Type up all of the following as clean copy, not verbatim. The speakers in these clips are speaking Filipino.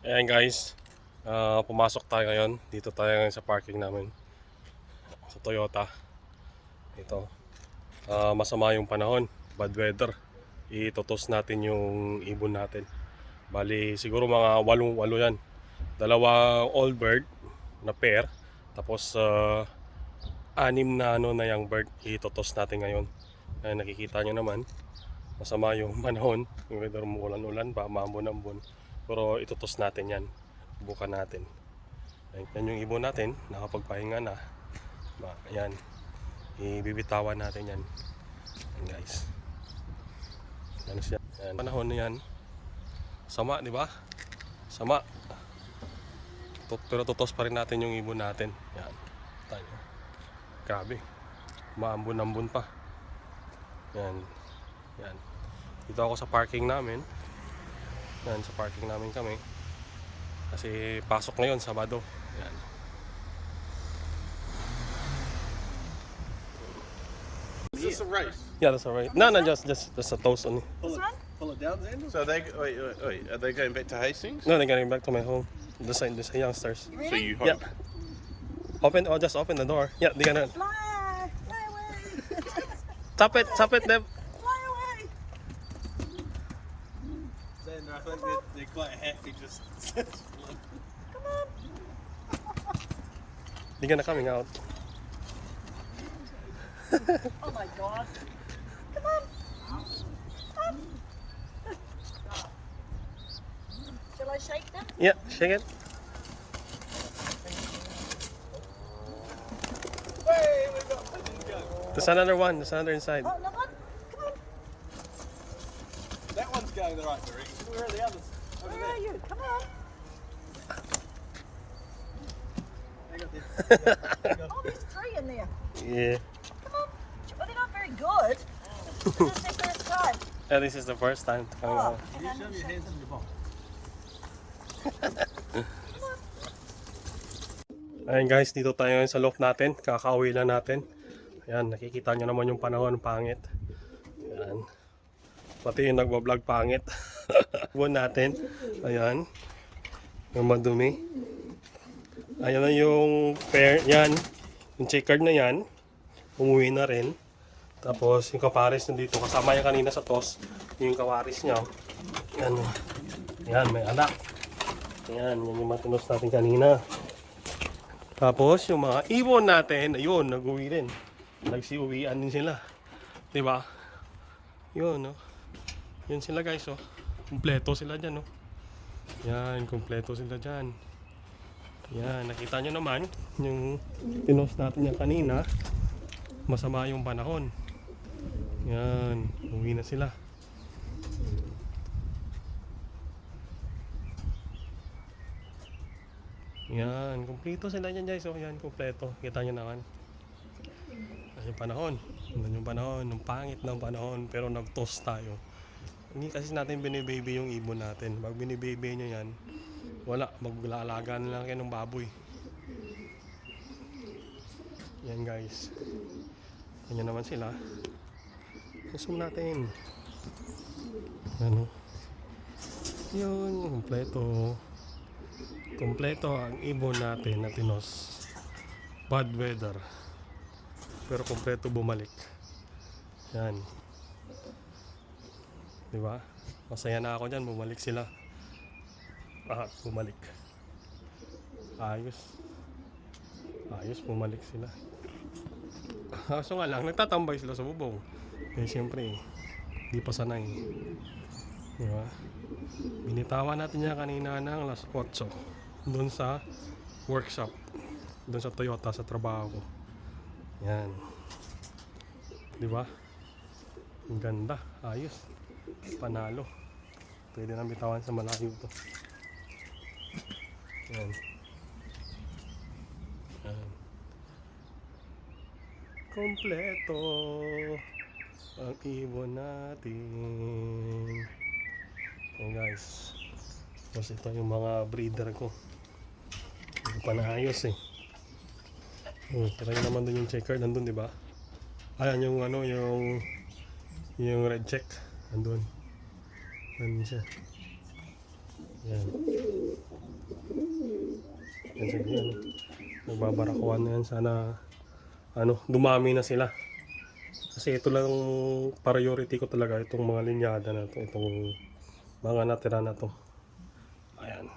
Ayan guys, pumasok tayo ngayon. Dito tayo ngayon sa parking namin sa Toyota. Ito, masama yung panahon, bad weather. Itutos natin yung ibon natin. Bali siguro mga 8 yan. Dalawa old bird na pair, tapos 6 na na young bird. Itutos natin ngayon. Ayan, nakikita nyo naman, masama yung panahon. Yung weather, ulan-ulan pa, maambon-ambon. Pero itutos natin yan. Bukan natin. Yan yung ibon natin. Nakapagpahinga na. Ayan. Ibibitawan natin yan. Ayan guys. Ano siya? Ayan. Panahon na yan. Sama, di ba? Sama. Pero tutos pa rin natin yung ibon natin. Yan. Tayo. Grabe. Maambon-ambon pa. Yan. Yan. Dito ako sa parking namin. Yan, sa parking namin kami. Kasi pasok ngayon, Sabado. Yan. Is this a race? Yeah, that's alright. No, just a toast only. Pull it down, Xander? So they wait, are they going back to Hastings? No, they're getting back to my home. The youngsters. So you hope. Yeah. Just open the door. Yeah, they're gonna Fly away! tap it, Dev. Fly away! Xander, I think they're quite happy just. Come on! They're gonna coming out. Oh my god! Come on! Up. Shall I shake them? Yeah, shake it. Hey, we've got pigeons going. There's another one. There's another inside. Oh, another one? Come on! That one's going the right direction. Where are the others? Over Where are there. you? Come on! They got this. Oh, there's 3 in there. Yeah. Come on! Well, they're not very good. This is their first time. Yeah, this is the first time to come Oh, out. and You then show me your hands in your box. Ayan guys, dito tayo ngayon sa loft natin. Kakauwi lang natin. Ayan, nakikita nyo naman yung panahon, pangit. Ayan. Pati yung nagbablog pangit. Buwan natin. Ayan. Yung madumi. Ayan na yung pair. Yan. Yung checkered na yan. Umuwi na rin. Tapos yung kapares nandito. Kasama yan kanina sa toss. Yung kawaris niya. Ayan. Ayan, may anak. Ayan, yan yung matunos natin kanina. Tapos yung mga ibon natin, ayun, nag-uwi rin. Nagsiuwian din sila. 'Di ba? 'Yun, no. 'Yun sila, guys, oh. Kumpleto sila diyan, no. Yan, kumpleto sila diyan. Yan, nakita nyo naman yung tinos natin yan kanina. Masama yung panahon. Yan, uwi na sila. Yan, kumpleto sila dyan guys. So, yan, kumpleto. Kita nyo naman. Yung panahon. Yung panahon. Yung pangit ng panahon. Pero nag-toss tayo. Hindi kasi natin binibaby yung ibon natin. Pag binibaby nyo yan, wala. Maglalaga na lang kayo ng baboy. Yan guys. Yan naman sila. Zoom natin. Ano? Yun, kumpleto. Kompleto ang ibon natin na tinos. Bad weather. Pero kompleto bumalik. Yan. Diba? Masaya na ako dyan. Bumalik sila. Bumalik. Ayos. Ayos, bumalik sila. Kaso nga lang, nagtatambay sila sa bubong. Eh, siyempre, hindi pa sanay. Diba? Binitawan natin niya kanina ng alas 8. Doon sa workshop, doon sa Toyota, sa trabaho ko. Yan, di ba? Ang ganda, ayos, panalo. Pwede na bitawan sa malayo to. Yan. Yan. Kompleto ang ibon natin. Yan guys. Tapos ito yung mga breeder ko. Hindi pa naayos eh. Try naman doon yung checker. Nandun, di ba? Ayan yung ano, yung red check. Nandun. Nandun siya. Yan. Yan sila yan. Nagbabarakuan na yan. Sana dumami na sila. Kasi ito lang priority ko talaga. Itong mga linyada na to. Itong mga natira na to. Ayan.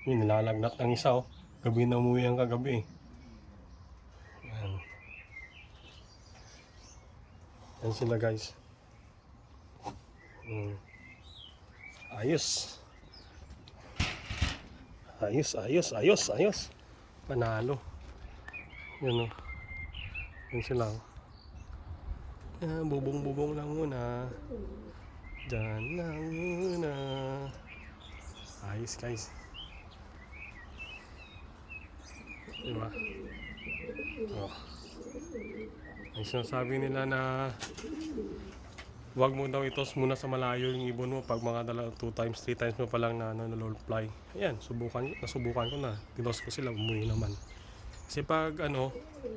Yun, nilalagnat ng isa oh. Gabi na umuwi ang kagabi eh. Ayan. Yan sila guys. Ayos. Ayos. Panalo. Yan o. Yan sila o. Bubong lang muna. Diyan lang muna. Ayos guys. Diba? Oh. Ang sinasabi nila na wag mo daw itos muna sa malayo yung ibon mo pag mga 2 times, 3 times mo pa lang na na-low fly. Ayan, nasubukan ko na. Tinos ko sila, umuwi naman. Kasi pag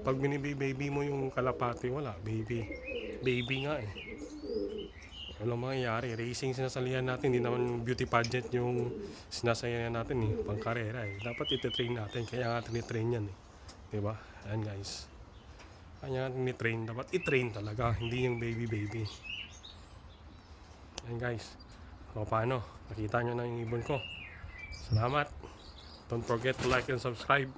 pag baby mo yung kalapati, wala, baby nga eh. Walang mangyayari. Racing sinasalihan natin, hindi naman beauty pageant yung sinasalihan natin eh, pang karera eh. Dapat ititrain natin, kaya nga tinitrain yan eh. Diba? Ayan guys. Kaya nga tinitrain, dapat itrain talaga, hindi yung baby. Ayan guys. O paano? Nakita nyo na yung ibon ko. Salamat. Don't forget to like and subscribe.